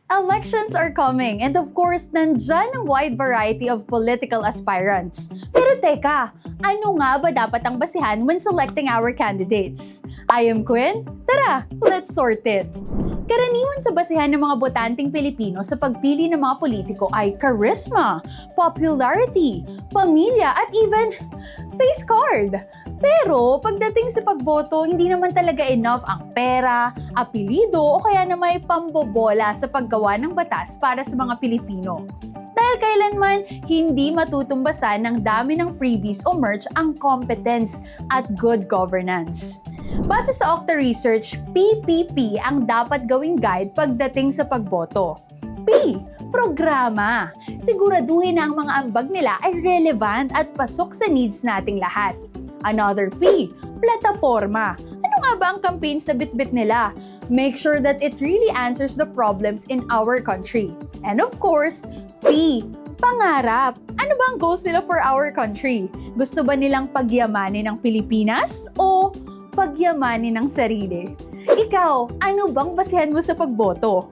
Elections are coming and of course, nandyan ang wide variety of political aspirants. Pero teka, ano nga ba dapat ang basihan when selecting our candidates? I am Quinn. Tara, let's sort it. Karaniwan sa basihan ng mga botanteng Pilipino sa pagpili ng mga politiko ay charisma, popularity, pamilya at even face card. Pero pagdating sa pagboto, hindi naman talaga enough ang pera, apelido o kaya na may pambobola sa paggawa ng batas para sa mga Pilipino. Dahil kailanman hindi matutumbasan ng dami ng freebies o merch ang competence at good governance. Base sa Okta Research, PPP ang dapat gawing guide pagdating sa pagboto. P. Programa. Siguraduhin na ang mga ambag nila ay relevant at pasok sa needs nating lahat. Another P. Plataforma. Ano nga ba ang campaigns na bitbit nila? Make sure that it really answers the problems in our country. And of course, P. Pangarap. Ano ba ang goals nila for our country? Gusto ba nilang pagyamanin ng Pilipinas o pagyamanin ng sarili? Ikaw, ano bang basihan mo sa pagboto?